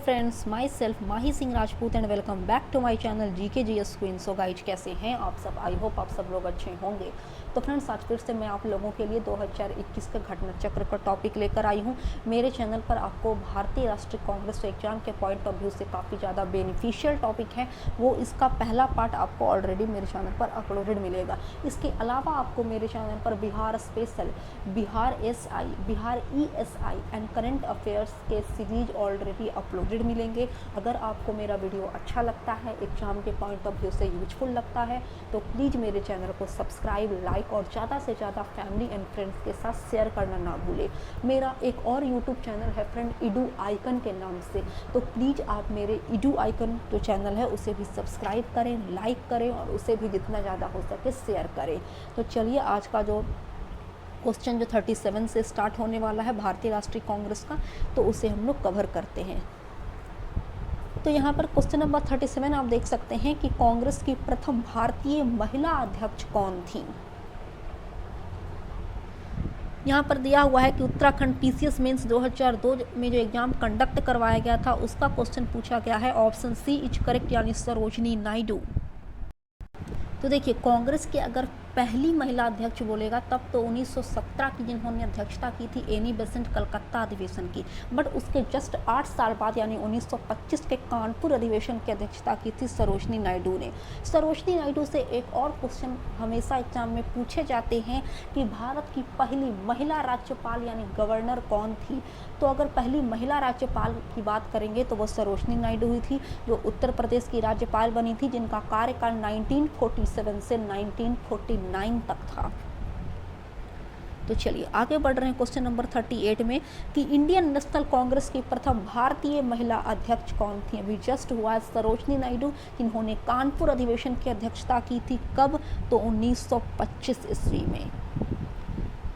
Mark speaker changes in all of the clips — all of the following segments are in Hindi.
Speaker 1: Friends, my self Mahi Singh Rajput and welcome back to my channel GK GS queen. So guys, कैसे हैं आप सब? आई होप आप सब लोग अच्छे होंगे। तो फ्रेंड्स, आज फिर से मैं आप लोगों के लिए 2021 का घटना चक्र का टॉपिक लेकर आई हूं। मेरे चैनल पर आपको भारतीय राष्ट्रीय कांग्रेस एग्जाम के पॉइंट ऑफ व्यू से काफ़ी ज़्यादा बेनिफिशियल टॉपिक है, वो इसका पहला पार्ट आपको ऑलरेडी मेरे चैनल पर अपलोडेड मिलेगा। इसके अलावा आपको मेरे चैनल पर Bihar special, Bihar SI, Bihar ESI and current affairs के सीरीज ऑलरेडी अपलोडेड मिलेंगे। अगर आपको मेरा वीडियो अच्छा लगता है, एग्जाम के पॉइंट ऑफ व्यू से यूजफुल लगता है, तो प्लीज़ मेरे चैनल को सब्सक्राइब, लाइक और ज़्यादा से ज़्यादा फैमिली एंड फ्रेंड्स के साथ शेयर करना ना भूलें। मेरा एक और यूट्यूब चैनल है फ्रेंड, इडू आइकन के नाम से, तो प्लीज़ आप मेरे इडू आइकन जो चैनल है उसे भी सब्सक्राइब करें, लाइक करें और उसे भी जितना ज़्यादा हो सके शेयर करें। तो चलिए, आज का जो क्वेश्चन जो 37 से स्टार्ट होने वाला है भारतीय राष्ट्रीय कांग्रेस का, तो उसे हम लोग कवर करते हैं। तो यहाँ पर क्वेश्चन नंबर 37 आप देख सकते हैं कि कांग्रेस की प्रथम भारतीय महिला अध्यक्ष कौन थी। यहाँ पर दिया हुआ है कि उत्तराखंड पीसीएस मेंस 2002 में जो एग्जाम कंडक्ट करवाया गया था, उसका क्वेश्चन पूछा गया है। ऑप्शन सी इज करेक्ट, यानी सरोजिनी नायडू। तो देखिए, कांग्रेस के अगर पहली महिला अध्यक्ष बोलेगा तब तो 1917 की जिन्होंने अध्यक्षता की थी एनी बेसेंट कलकत्ता अधिवेशन की, बट उसके जस्ट 8 साल बाद यानी 1925 के कानपुर अधिवेशन की अध्यक्षता की थी सरोजिनी नायडू ने। सरोजिनी नायडू से एक और क्वेश्चन हमेशा एग्जाम में पूछे जाते हैं कि भारत की पहली महिला राज्यपाल यानी गवर्नर कौन थी। तो अगर पहली महिला राज्यपाल की बात करेंगे तो वो सरोजिनी नायडू हुई थी, जो उत्तर प्रदेश की राज्यपाल बनी थी, जिनका कार्यकाल 1947 से 1949 तक था। तो चलिए आगे बढ़ रहे हैं क्वेश्चन नंबर 38 में कि इंडियन नेशनल कांग्रेस की प्रथम भारतीय महिला अध्यक्ष कौन थी। अभी जस्ट हुआ सरोजिनी नायडू, जिन्होंने कानपुर अधिवेशन की अध्यक्षता की थी। कब? तो 1925 ईस्वी में।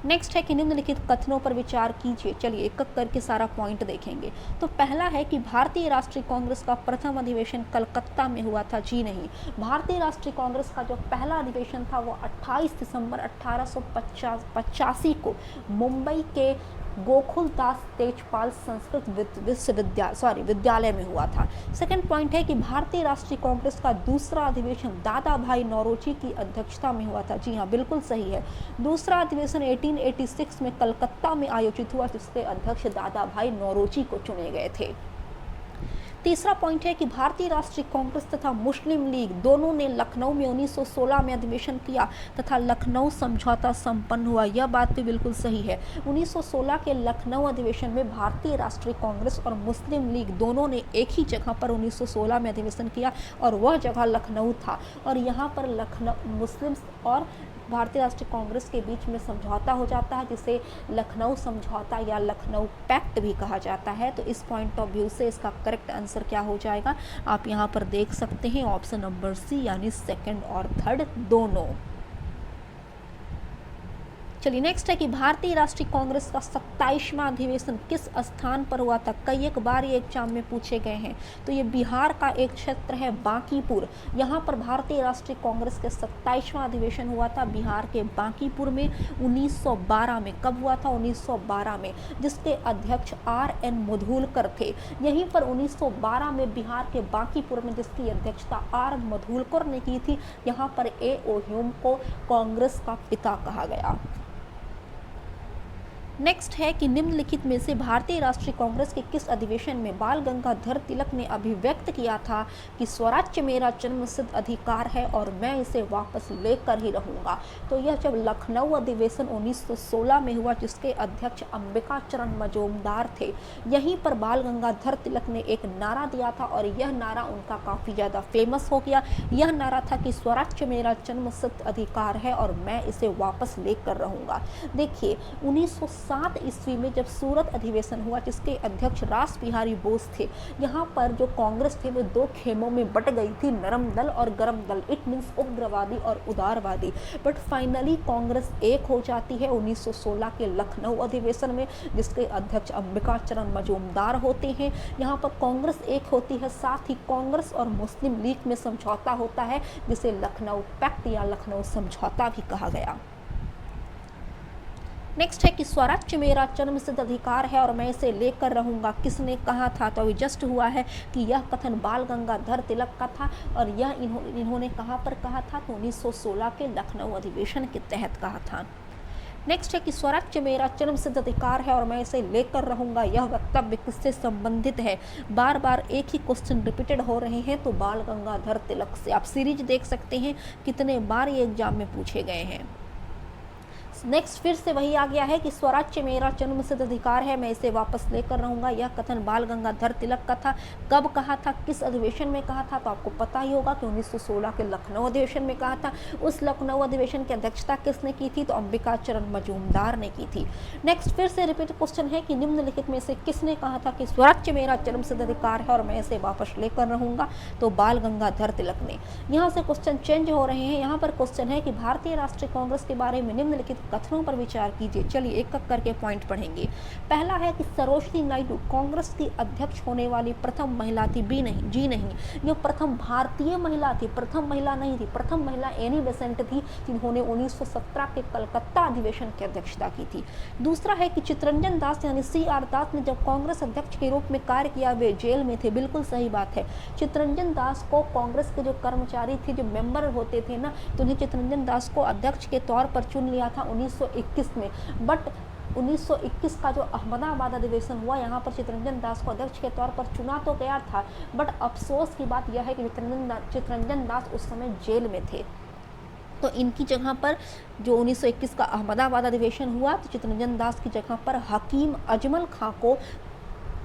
Speaker 1: नेक्स्ट है कि निम्नलिखित कथनों पर विचार कीजिए। चलिए एक एक करके सारा पॉइंट देखेंगे। तो पहला है कि भारतीय राष्ट्रीय कांग्रेस का प्रथम अधिवेशन कलकत्ता में हुआ था। जी नहीं, भारतीय राष्ट्रीय कांग्रेस का जो पहला अधिवेशन था वो 28 दिसंबर 1885 को मुंबई के गोकुलदास तेजपाल संस्कृत विद्यालय में हुआ था। सेकंड पॉइंट है कि भारतीय राष्ट्रीय कांग्रेस का दूसरा अधिवेशन दादा भाई नौरोजी की अध्यक्षता में हुआ था। जी हाँ, बिल्कुल सही है। दूसरा अधिवेशन 1886 में कलकत्ता में आयोजित हुआ, जिसके अध्यक्ष दादा भाई नौरोजी को चुने गए थे। तीसरा पॉइंट है कि भारतीय राष्ट्रीय कांग्रेस तथा मुस्लिम लीग दोनों ने लखनऊ में 1916 में अधिवेशन किया तथा लखनऊ समझौता संपन्न हुआ। यह बात भी बिल्कुल सही है। 1916 के लखनऊ अधिवेशन में भारतीय राष्ट्रीय कांग्रेस और मुस्लिम लीग दोनों ने एक ही जगह पर 1916 में अधिवेशन किया और वह जगह लखनऊ था। और यहाँ पर लखनऊ मुस्लिम और भारतीय राष्ट्रीय कांग्रेस के बीच में समझौता हो जाता है, जिसे लखनऊ समझौता या लखनऊ पैक्ट भी कहा जाता है। तो इस पॉइंट ऑफ व्यू से इसका करेक्ट आंसर क्या हो जाएगा, आप यहाँ पर देख सकते हैं ऑप्शन नंबर सी, यानी सेकंड और थर्ड दोनों। चलिए नेक्स्ट है कि भारतीय राष्ट्रीय कांग्रेस का 27वां अधिवेशन किस स्थान पर हुआ था। कई एक बार ये एग्जाम में पूछे गए हैं। तो ये बिहार का एक क्षेत्र है बांकीपुर, यहाँ पर भारतीय राष्ट्रीय कांग्रेस के 27वां अधिवेशन हुआ था बिहार के बांकीपुर में 1912 में। कब हुआ था? 1912 में, जिसके अध्यक्ष RN मधुलकर थे। यहीं पर 1912 में बिहार के बांकीपुर में जिसकी अध्यक्षता R मधुलकर ने की थी, यहाँ पर A.O. ह्यूम को कांग्रेस का पिता कहा गया। नेक्स्ट है कि निम्नलिखित में से भारतीय राष्ट्रीय कांग्रेस के किस अधिवेशन में बाल गंगाधर तिलक ने अभिव्यक्त किया था कि स्वराज्य मेरा जन्मसिद्ध अधिकार है और मैं इसे वापस लेकर ही रहूंगा। तो यह जब लखनऊ अधिवेशन 1916 में हुआ, जिसके अध्यक्ष अंबिका चरण मजूमदार थे, यहीं पर बाल गंगाधर तिलक ने एक नारा दिया था और यह नारा उनका काफ़ी ज़्यादा फेमस हो गया। यह नारा था कि स्वराज्य मेरा जन्मसिद्ध अधिकार है और मैं इसे वापस लेकर रहूंगा। देखिए 1907 ईस्वी में जब सूरत अधिवेशन हुआ, जिसके अध्यक्ष रास बिहारी बोस थे, यहाँ पर जो कांग्रेस थे वो दो खेमों में बट गई थी, नरम दल और गरम दल। इट मीन्स उग्रवादी और उदारवादी। बट फाइनली कांग्रेस एक हो जाती है 1916 के लखनऊ अधिवेशन में, जिसके अध्यक्ष अंबिका चरण मजूमदार होते हैं। यहाँ पर कांग्रेस एक होती है, साथ ही कांग्रेस और मुस्लिम लीग में समझौता होता है, जिसे लखनऊ पैक्ट या लखनऊ समझौता भी कहा गया। नेक्स्ट है कि स्वराज्य मेरा जन्मसिद्ध अधिकार है और मैं इसे लेकर रहूंगा, किसने कहा था? तो अभी जस्ट हुआ है कि यह कथन बाल गंगाधर तिलक का था और यह इन्होंने कहाँ पर कहा था? तो 1916 के लखनऊ अधिवेशन के तहत कहा था। नेक्स्ट है कि स्वराज्य मेरा जन्मसिद्ध अधिकार है और मैं इसे लेकर रहूंगा, यह वक्तव्य किससे संबंधित है? बार बार एक ही क्वेश्चन रिपीटेड हो रहे हैं, तो बाल गंगाधर तिलक से। आप सीरीज देख सकते हैं कितने बार ये एग्जाम में पूछे गए हैं। नेक्स्ट फिर से वही आ गया है कि स्वराज्य मेरा जन्मसिद्ध अधिकार है, मैं इसे वापस लेकर रहूंगा, यह कथन बाल गंगाधर तिलक का था। कब कहा था, किस अधिवेशन में कहा था? तो आपको पता ही होगा कि 1916 के लखनऊ अधिवेशन में कहा था। उस लखनऊ अधिवेशन की अध्यक्षता किसने की थी? तो अंबिका चरण मजूमदार ने की थी। नेक्स्ट फिर से रिपीट क्वेश्चन है कि निम्नलिखित में से किसने कहा था कि स्वराज्य मेरा जन्मसिद्ध अधिकार है और मैं इसे वापस लेकर रहूंगा? तो बाल गंगाधर तिलक ने। यहाँ से क्वेश्चन चेंज हो रहे हैं। यहाँ पर क्वेश्चन है कि भारतीय राष्ट्रीय कांग्रेस के बारे में निम्नलिखित कथनों पर विचार कीजिए। चलिए एक एक करके पॉइंट पढ़ेंगे। पहला है कि सरोजिनी नायडू कांग्रेस की अध्यक्ष होने वाली प्रथम महिला थी। बी नहीं, जी नहीं, यह प्रथम भारतीय महिला थी, प्रथम महिला नहीं थी। प्रथम महिला एनी बेसेंट थी, जिन्होंने 1917 के कलकत्ता अधिवेशन की अध्यक्षता की थी। दूसरा है कि चित्तरंजन दास यानी CR दास ने जब कांग्रेस अध्यक्ष के रूप में कार्य किया, वे जेल में थे। बिल्कुल सही बात है। चित्तरंजन दास को कांग्रेस के जो कर्मचारी थे, जो मेंबर होते थे ना, तो उन्हें चित्तरंजन दास को अध्यक्ष के तौर पर चुन लिया था 1921 में। बट 1921 का जो अहमदाबाद अधिवेशन हुआ, यहाँ पर चित्तरंजन दास को अध्यक्ष के तौर पर चुना तो गया था, बट अफसोस की बात यह है कि चित्तरंजन दास उस समय जेल में थे। तो इनकी जगह पर जो 1921 का अहमदाबाद अधिवेशन हुआ, तो चित्तरंजन दास की जगह पर हकीम अजमल खां को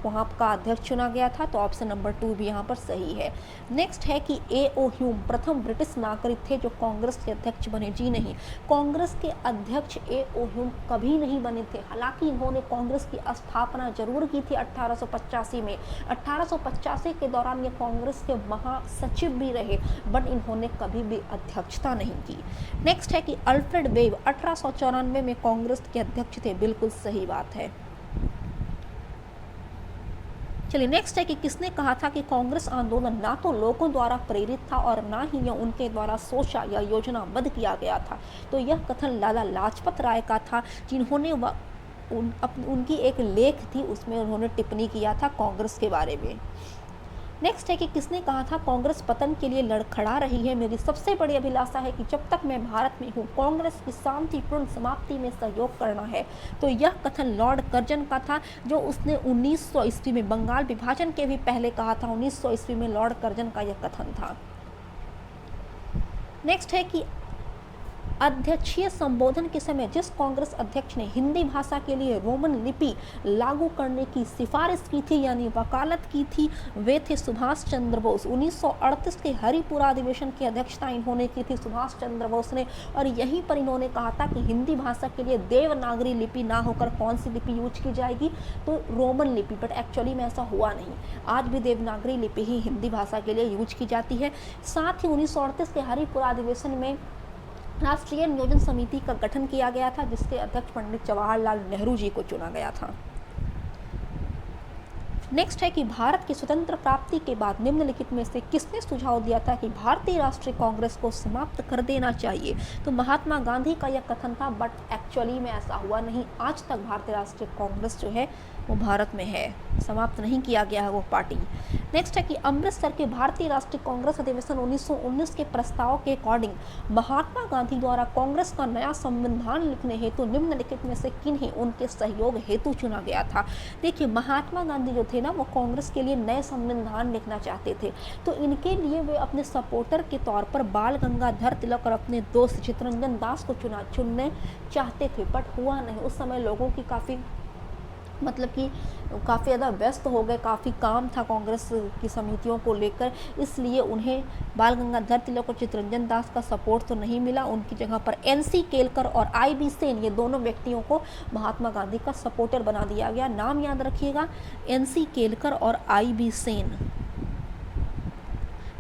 Speaker 1: वहाँ का अध्यक्ष चुना गया था। तो ऑप्शन नंबर 2 भी यहाँ पर सही है। नेक्स्ट है कि A.O. ह्यूम प्रथम ब्रिटिश नागरिक थे जो कांग्रेस के अध्यक्ष बने। जी नहीं, कांग्रेस के अध्यक्ष A.O. ह्यूम कभी नहीं बने थे। हालांकि इन्होंने कांग्रेस की स्थापना जरूर की थी 1885 में। 1885 के दौरान ये कांग्रेस के महासचिव भी रहे, बट इन्होंने कभी भी अध्यक्षता नहीं की। नेक्स्ट है कि अल्फ्रेड वेब 1894 में कांग्रेस के अध्यक्ष थे। बिल्कुल सही बात है। चलिए नेक्स्ट है कि किसने कहा था कि कांग्रेस आंदोलन ना तो लोगों द्वारा प्रेरित था और ना ही यह उनके द्वारा सोचा या योजनाबद्ध किया गया था? तो यह कथन लाला लाजपत राय का था, जिन्होंने उनकी एक लेख थी, उसमें उन्होंने टिप्पणी किया था कांग्रेस के बारे में। नेक्स्ट है कि किसने कहा था कांग्रेस पतन के लिए लड़खड़ा रही है, मेरी सबसे बड़ी अभिलाषा है कि जब तक मैं भारत में हूँ कांग्रेस की शांतिपूर्ण समाप्ति में सहयोग करना है? तो यह कथन लॉर्ड कर्जन का था, जो उसने 1900 ईस्वी में बंगाल विभाजन के भी पहले कहा था। 1900 ईस्वी में लॉर्ड कर्जन का यह कथन था। नेक्स्ट है कि अध्यक्षीय संबोधन के समय जिस कांग्रेस अध्यक्ष ने हिंदी भाषा के लिए रोमन लिपि लागू करने की सिफारिश की थी यानी वकालत की थी, वे थे सुभाष चंद्र बोस। 1938 के हरिपुरा अधिवेशन की अध्यक्षता इन्होंने की थी सुभाष चंद्र बोस ने, और यहीं पर इन्होंने कहा था कि हिंदी भाषा के लिए देवनागरी लिपि ना होकर कौन सी लिपि यूज की जाएगी? तो रोमन लिपि। बट एक्चुअली में ऐसा हुआ नहीं, आज भी देवनागरी लिपि ही हिंदी भाषा के लिए यूज की जाती है। साथ ही 1938 के हरिपुरा अधिवेशन में राष्ट्रीय नियोजन समिति का गठन किया गया था, जिसके अध्यक्ष पंडित जवाहरलाल नेहरू जी को चुना गया था। नेक्स्ट है कि भारत की स्वतंत्र प्राप्ति के बाद निम्नलिखित में से किसने सुझाव दिया था कि भारतीय राष्ट्रीय कांग्रेस को समाप्त कर देना चाहिए? तो महात्मा गांधी का यह कथन था, बट एक्चुअली में ऐसा हुआ नहीं। आज तक भारतीय राष्ट्रीय कांग्रेस जो है वो भारत में है, समाप्त नहीं किया गया है वो पार्टी। नेक्स्ट है कि अमृतसर के भारतीय राष्ट्रीय कांग्रेस अधिवेशन 1919 के प्रस्ताव के अकॉर्डिंग महात्मा गांधी द्वारा कांग्रेस का नया संविधान लिखने हेतु निम्नलिखित में से किन्हें उनके सहयोग हेतु चुना गया था? देखिए, महात्मा गांधी जो थे ना, वो कांग्रेस के लिए नए संविधान लिखना चाहते थे, तो इनके लिए वे अपने सपोर्टर के तौर पर बाल गंगाधर तिलक और अपने दोस्त चित्तरंजन दास को चुनने चाहते थे, बट हुआ नहीं। उस समय लोगों की काफ़ी ज़्यादा व्यस्त हो गए, काफ़ी काम था कांग्रेस की समितियों को लेकर, इसलिए उन्हें बाल गंगाधर तिलक और चित्तरंजन दास का सपोर्ट तो नहीं मिला। उनकी जगह पर NC केलकर और IB सेन, ये दोनों व्यक्तियों को महात्मा गांधी का सपोर्टर बना दिया गया। नाम याद रखिएगा, NC केलकर और IB सेन।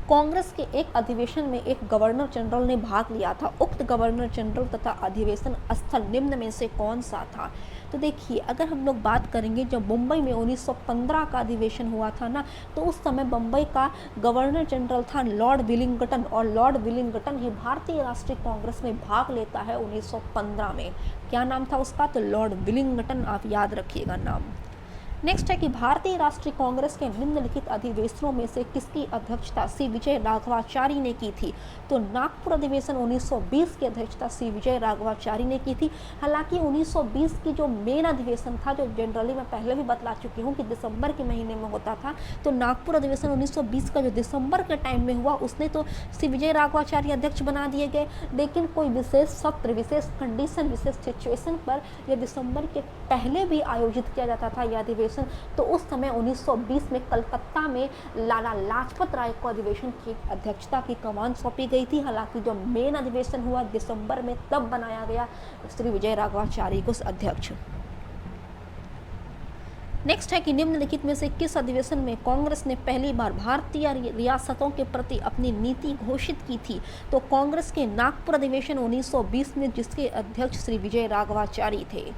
Speaker 1: कांग्रेस के एक अधिवेशन में एक गवर्नर जनरल ने भाग लिया था। उक्त गवर्नर जनरल तथा अधिवेशन स्थल निम्न में से कौन सा था? तो देखिए, अगर हम लोग बात करेंगे जब मुंबई में 1915 का अधिवेशन हुआ था ना, तो उस समय बम्बई का गवर्नर जनरल था लॉर्ड विलिंगटन, और लॉर्ड विलिंगटन ही भारतीय राष्ट्रीय कांग्रेस में भाग लेता है 1915 में। क्या नाम था उसका? तो लॉर्ड विलिंगटन, आप याद रखिएगा नाम। नेक्स्ट है कि भारतीय राष्ट्रीय कांग्रेस के निम्नलिखित अधिवेशनों में से किसकी अध्यक्षता सी विजय राघवाचारी ने की थी? तो नागपुर अधिवेशन 1920 की अध्यक्षता सी विजय राघवाचारी ने की थी। हालांकि 1920 की जो मेन अधिवेशन था, जो जनरली मैं पहले भी बतला चुकी हूँ कि दिसंबर के महीने में होता था, तो नागपुर अधिवेशन 1920 का जो दिसंबर के टाइम में हुआ, उसने तो सी विजय राघवाचारी अध्यक्ष बना दिए गए, लेकिन कोई विशेष सत्र, विशेष कंडीशन, विशेष सिचुएशन पर यह दिसंबर के पहले भी आयोजित किया जाता था यह अधिवेशन। तो उस समय 1920 में कलकत्ता में लाला लाजपत राय को अधिवेशन की अध्यक्षता की कमान सौंपी गई थी। हालांकि जो मेन अधिवेशन हुआ दिसंबर में, तब बनाया गया श्री विजय राघवाचारी को अध्यक्ष। नेक्स्ट है कि निम्नलिखित में से किस अधिवेशन में कांग्रेस ने पहली बार भारतीय रियासतों के प्रति अपनी नीति घोषित की थी? तो कांग्रेस के नागपुर अधिवेशन 1920 में, जिसके अध्यक्ष श्री विजय राघवाचारी थे।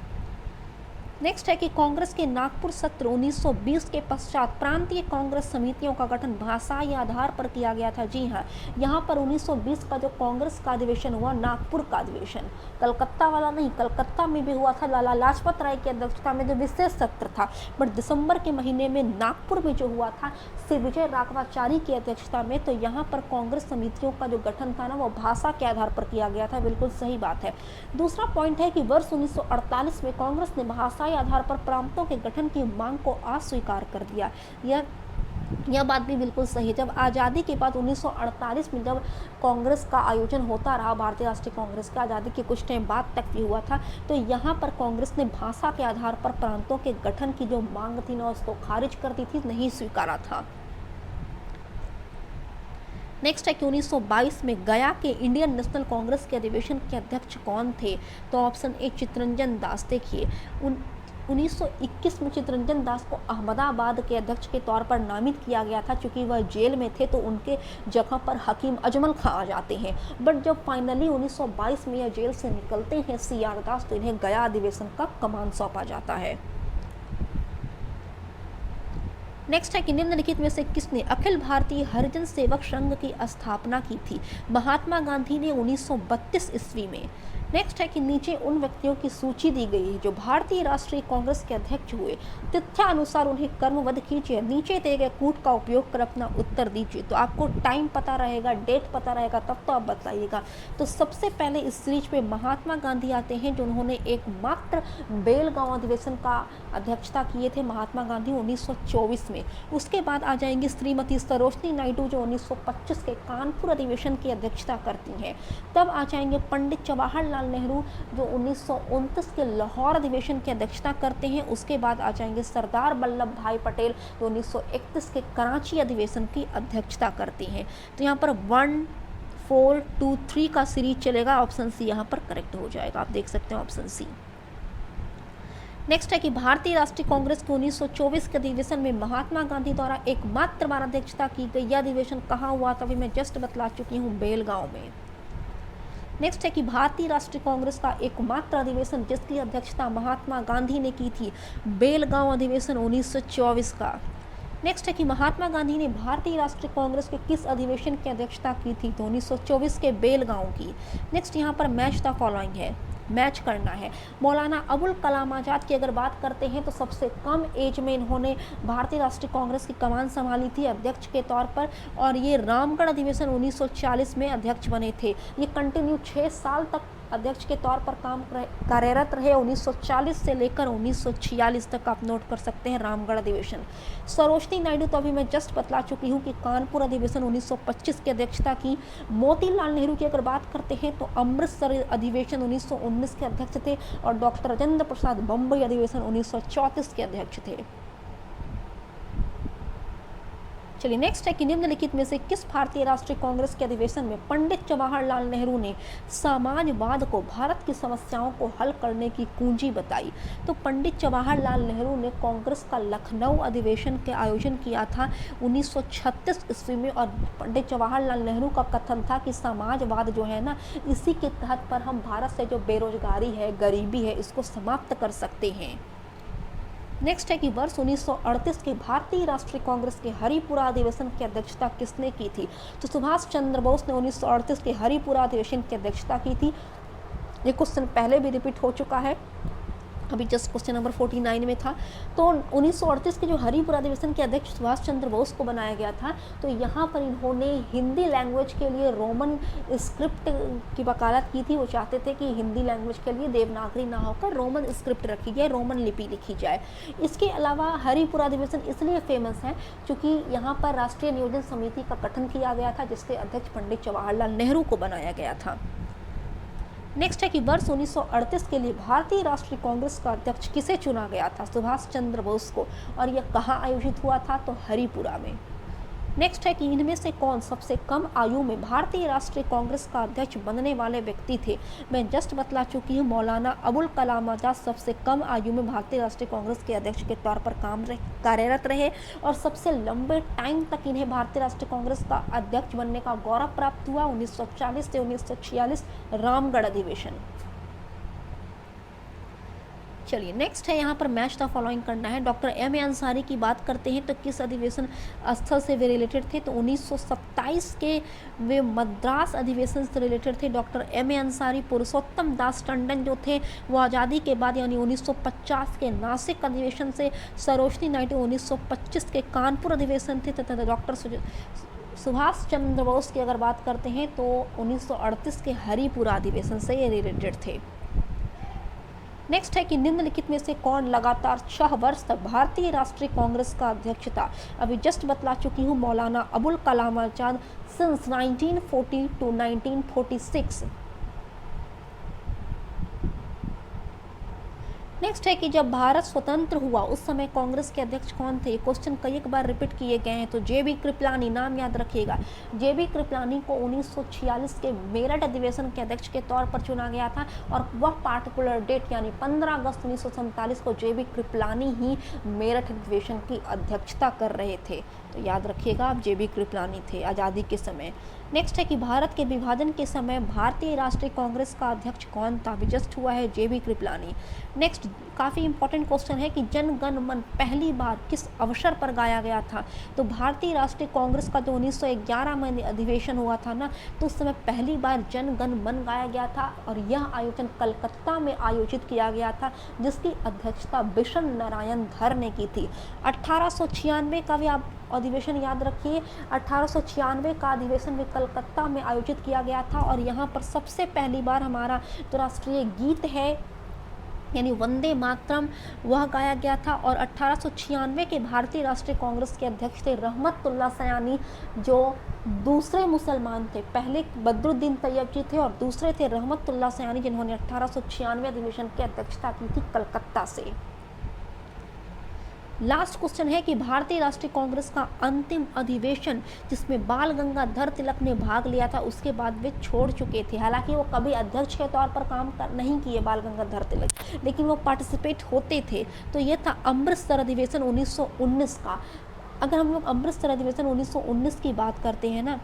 Speaker 1: नेक्स्ट है कि कांग्रेस के नागपुर सत्र 1920 के पश्चात प्रांतीय कांग्रेस समितियों का गठन भाषाई आधार पर किया गया था। जी हाँ, यहाँ पर 1920 का जो कांग्रेस का अधिवेशन हुआ, नागपुर का अधिवेशन, कलकत्ता वाला नहीं, कलकत्ता में भी हुआ था लाला लाजपत राय की अध्यक्षता में जो विशेष सत्र था, बट दिसंबर के महीने में नागपुर में जो हुआ था श्री विजय राघवाचारी की अध्यक्षता में, तो यहाँ पर कांग्रेस समितियों का जो गठन था ना, वो भाषा के आधार पर किया गया था। बिल्कुल सही बात है। दूसरा पॉइंट है कि वर्ष 1948 में कांग्रेस ने भाषा आधार पर प्रांतों के गठन की मांग को अस्वीकार कर दिया। यह बात भी बिल्कुल सही है। जब आज़ादी के बाद 1948 में जब कांग्रेस का आयोजन होता रहा, भारतीय राष्ट्रीय कांग्रेस का आज़ादी के कुछ टाइम बाद तक भी हुआ था, तो यहाँ पर कांग्रेस ने भाषा के आधार पर प्रांतों के गठन की जो मांग थी ना, उसको खारिज कर दी थी, नहीं स्वीकारा था। नेक्स्ट है कि 1922 में गया के इंडियन नेशनल कांग्रेस के अधिवेशन के अध्यक्ष कौन थे? तो ऑप्शन ए चित्तरंजन दास। देखिए, 1921 में चित्तरंजन दास को अहमदाबाद के अध्यक्ष के तौर पर नामित किया गया था। चूंकि वह जेल में थे, तो उनके जगह पर हकीम अजमल खां आ जाते हैं। बट जब फाइनली 1922 में यह जेल से निकलते हैं CR दास, तो इन्हें गया अधिवेशन का कमान सौंपा जाता है। नेक्स्ट है कि निम्नलिखित में से किसने अखिल भारतीय हरिजन सेवक संघ की स्थापना की थी? महात्मा गांधी ने 1932 ईस्वी में। नेक्स्ट है कि नीचे उन व्यक्तियों की सूची दी गई है जो भारतीय राष्ट्रीय कांग्रेस के अध्यक्ष हुए, तथ्यानुसार उन्हें क्रमबद्ध कीजिए। नीचे दिए गए कूट का उपयोग कर अपना उत्तर दीजिए। तो आपको टाइम पता रहेगा, डेट पता रहेगा, तब तो आप बताइएगा। तो सबसे पहले इस सीरीज पे महात्मा गांधी आते हैं, जो उन्होंने एकमात्र बेलगांव अधिवेशन का अध्यक्षता किए थे, महात्मा गांधी 1924 में। उसके बाद आ जाएंगी श्रीमती सरोजनी नायडू, जो 1925 के कानपुर अधिवेशन की अध्यक्षता करती हैं। तब आ जाएंगे पंडित जवाहरलाल नेहरू, जो 1929 के लाहौर अधिवेशन की अध्यक्षता करते हैं। उसके बाद आ जाएंगे सरदार वल्लभ भाई पटेल, जो 1931 के कराची अधिवेशन की अध्यक्षता करते हैं। तो यहाँ पर 1, 4, 2, 3 का सीरीज चलेगा। ऑप्शन सी यहाँ पर करेक्ट हो जाएगा। आप देख सकते हैं ऑप्शन सी। नेक्स्ट है कि भारतीय राष्ट्रीय कांग्रेस के 1924 के अधिवेशन में महात्मा गांधी द्वारा एकमात्र बार अध्यक्षता की गई। यह अधिवेशन कहाँ हुआ था? अभी मैं जस्ट बतला चुकी हूँ, बेलगांव में। नेक्स्ट है कि भारतीय राष्ट्रीय कांग्रेस का एकमात्र अधिवेशन जिसकी अध्यक्षता महात्मा गांधी ने की थी, बेलगांव अधिवेशन 1924 का। नेक्स्ट है कि महात्मा गांधी ने भारतीय राष्ट्रीय कांग्रेस के किस अधिवेशन की अध्यक्षता की थी? तो 1924 के बेलगांव की। नेक्स्ट यहाँ पर मैच द फॉलोइंग है, मैच करना है। मौलाना अबुल कलाम आज़ाद की अगर बात करते हैं, तो सबसे कम एज में इन्होंने भारतीय राष्ट्रीय कांग्रेस की कमान संभाली थी अध्यक्ष के तौर पर, और ये रामगढ़ अधिवेशन 1940 में अध्यक्ष बने थे। ये कंटिन्यू 6 साल तक अध्यक्ष के तौर पर कार्यरत रहे, 1940 से लेकर 1946 तक। आप नोट कर सकते हैं रामगढ़ अधिवेशन। सरोजनी नायडू तो अभी मैं जस्ट बतला चुकी हूँ कि कानपुर अधिवेशन 1925 की अध्यक्षता की। मोतीलाल नेहरू की अगर बात करते हैं, तो अमृतसर अधिवेशन 1919 के अध्यक्ष थे, और डॉक्टर राजेंद्र प्रसाद बम्बई अधिवेशन 1934 के अध्यक्ष थे। चलिए नेक्स्ट है कि निम्नलिखित में से किस भारतीय राष्ट्रीय कांग्रेस के अधिवेशन में पंडित जवाहरलाल नेहरू ने समाजवाद को भारत की समस्याओं को हल करने की कुंजी बताई? तो पंडित जवाहरलाल नेहरू ने कांग्रेस का लखनऊ अधिवेशन के आयोजन किया था 1936 ईस्वी में, और पंडित जवाहरलाल नेहरू का कथन था कि समाजवाद जो है ना, इसी के तहत पर हम भारत से जो बेरोजगारी है, गरीबी है, इसको समाप्त कर सकते हैं। नेक्स्ट है कि वर्ष 1938 के भारतीय राष्ट्रीय कांग्रेस के हरिपुरा अधिवेशन की अध्यक्षता किसने की थी? तो सुभाष चंद्र बोस ने 1938 के हरिपुरा अधिवेशन की अध्यक्षता की थी। ये क्वेश्चन पहले भी रिपीट हो चुका है, अभी जस्ट क्वेश्चन नंबर 49 में था। तो 1938 के जो हरिपुरा अधिवेशन के अध्यक्ष सुभाष चंद्र बोस को बनाया गया था। तो यहाँ पर इन्होंने हिंदी लैंग्वेज के लिए रोमन स्क्रिप्ट की वकालत की थी। वो चाहते थे कि हिंदी लैंग्वेज के लिए देवनागरी ना होकर रोमन स्क्रिप्ट रखी जाए, रोमन लिपि लिखी जाए। इसके अलावा हरिपुरा अधिवेशन इसलिए फेमस है क्योंकि यहाँ पर राष्ट्रीय नियोजन समिति का गठन किया गया था, जिसके अध्यक्ष पंडित जवाहरलाल नेहरू को बनाया गया था। नेक्स्ट है कि वर्ष 1938 के लिए भारतीय राष्ट्रीय कांग्रेस का अध्यक्ष किसे चुना गया था? सुभाष चंद्र बोस को। और यह कहाँ आयोजित हुआ था? तो हरिपुरा में। नेक्स्ट है कि इनमें से कौन सबसे कम आयु में भारतीय राष्ट्रीय कांग्रेस का अध्यक्ष बनने वाले व्यक्ति थे? मैं जस्ट बतला चुकी हूँ, मौलाना अबुल कलाम आजाद सबसे कम आयु में भारतीय राष्ट्रीय कांग्रेस के अध्यक्ष के तौर पर कार्यरत रहे, और सबसे लंबे टाइम तक इन्हें भारतीय राष्ट्रीय कांग्रेस का अध्यक्ष बनने का गौरव प्राप्त हुआ 1940 से 1946 रामगढ़ अधिवेशन। चलिए नेक्स्ट है, यहाँ पर मैच द फॉलोइंग करना है। Doctor M A. अंसारी की बात करते हैं तो किस अधिवेशन स्थल से वे रिलेटेड थे? तो 1927 के वे मद्रास अधिवेशन से रिलेटेड थे। Doctor M A. अंसारी पुरुषोत्तम दास टंडन जो थे वो आज़ादी के बाद यानी 1950 के नासिक अधिवेशन से, सरोजनी नायडू 1925 के कानपुर अधिवेशन थे, तथा डॉक्टर सुभाष चंद्र बोस की अगर बात करते हैं तो 1938 के हरिपुरा अधिवेशन से ये रिलेटेड थे। नेक्स्ट है कि निम्नलिखित में से कौन लगातार 6 वर्ष तक भारतीय राष्ट्रीय कांग्रेस का अध्यक्ष था? अभी जस्ट बतला चुकी हूँ, Maulana Abul Kalam Azad since 1940 to 1946। Next है कि जब भारत स्वतंत्र हुआ उस समय कांग्रेस के अध्यक्ष कौन थे? क्वेश्चन कई बार रिपीट किए गए हैं, तो जे.बी. कृपलानी, नाम याद रखिएगा। जे.बी. कृपलानी को 1946 के मेरठ अधिवेशन के अध्यक्ष के तौर पर चुना गया था, और वह पार्टिकुलर डेट यानी 15 अगस्त 1947 को जे.बी. कृपलानी ही मेरठ अधिवेशन की अध्यक्षता कर रहे थे। तो याद रखिएगा आप, जे.बी. कृपलानी थे आज़ादी के समय। नेक्स्ट है कि भारत के विभाजन के समय भारतीय राष्ट्रीय कांग्रेस का अध्यक्ष कौन था? अभी जस्ट हुआ है जे.बी. कृपलानी। नेक्स्ट काफ़ी इंपॉर्टेंट क्वेश्चन है कि जन गण मन पहली बार किस अवसर पर गाया गया था? तो भारतीय राष्ट्रीय कांग्रेस का जो 1911 में अधिवेशन हुआ था ना, तो उस समय पहली बार जन गण मन गाया गया था, और यह आयोजन कलकत्ता में आयोजित किया गया था, जिसकी अध्यक्षता बिशन नारायण धर ने की थी। 1896 का भी आप अधिवेशन याद रखिए, 1896 का अधिवेशन में कलकत्ता में आयोजित किया गया था, और यहाँ पर सबसे पहली बार हमारा जो राष्ट्रीय गीत है यानी वंदे मातरम वह गाया गया था। और 1896 के भारतीय राष्ट्रीय कांग्रेस के अध्यक्ष थे रहमतुल्लाह सयानी, जो दूसरे मुसलमान थे। पहले बदरुद्दीन तैयब जी थे और दूसरे थे रहमतुल्लाह सयानी, जिन्होंने 1896 अधिवेशन की अध्यक्षता की थी कलकत्ता से। लास्ट क्वेश्चन है कि भारतीय राष्ट्रीय कांग्रेस का अंतिम अधिवेशन जिसमें बाल गंगाधर तिलक ने भाग लिया था, उसके बाद वे छोड़ चुके थे। हालांकि वो कभी अध्यक्ष के तौर पर काम नहीं किए बाल गंगाधर तिलक, लेकिन वो पार्टिसिपेट होते थे। तो ये था अमृतसर अधिवेशन 1919 का। अगर हम लोग अमृतसर अधिवेशन 1919 की बात करते हैं ना,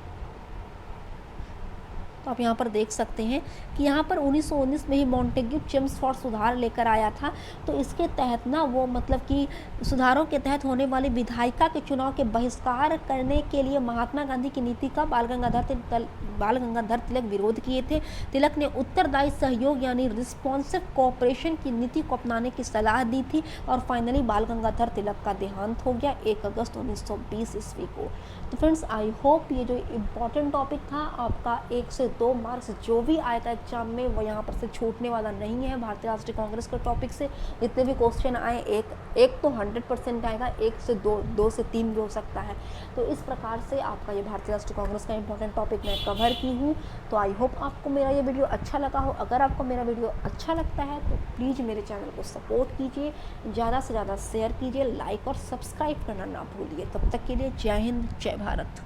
Speaker 1: तो आप यहाँ पर देख सकते हैं कि यहाँ पर 1919 में ही मॉन्टेग्यू चेम्सफोर्ड सुधार लेकर आया था। तो इसके तहत ना वो मतलब कि सुधारों के तहत होने वाली विधायिका के चुनाव के बहिष्कार करने के लिए महात्मा गांधी की नीति का बाल गंगाधर तिलक विरोध किए थे। तिलक ने उत्तरदायी सहयोग यानी रिस्पॉन्सिव कोऑपरेशन की नीति को अपनाने की सलाह दी थी, और फाइनली बाल गंगाधर तिलक का देहांत हो गया 1 अगस्त 1920 ईस्वी को। तो फ्रेंड्स, आई होप ये जो इम्पोर्टेंट टॉपिक था आपका 1 से
Speaker 2: 2 मार्क्स जो भी आया था एग्जाम में वो यहाँ पर से छूटने वाला नहीं है। भारतीय राष्ट्रीय कांग्रेस के टॉपिक से जितने भी क्वेश्चन आए एक तो 100% आएगा, 1 से 2 से 3 भी हो सकता है। तो इस प्रकार से आपका ये भारतीय राष्ट्रीय कांग्रेस का इंपॉर्टेंट टॉपिक मैं कवर की हूँ। तो आई होप आपको मेरा ये वीडियो अच्छा लगा हो। अगर आपको मेरा वीडियो अच्छा लगता है तो प्लीज़ मेरे चैनल को सपोर्ट कीजिए, ज़्यादा से ज़्यादा शेयर कीजिए, लाइक और सब्सक्राइब करना ना भूलिए। तब तक के लिए जय हिंद, जय भारत।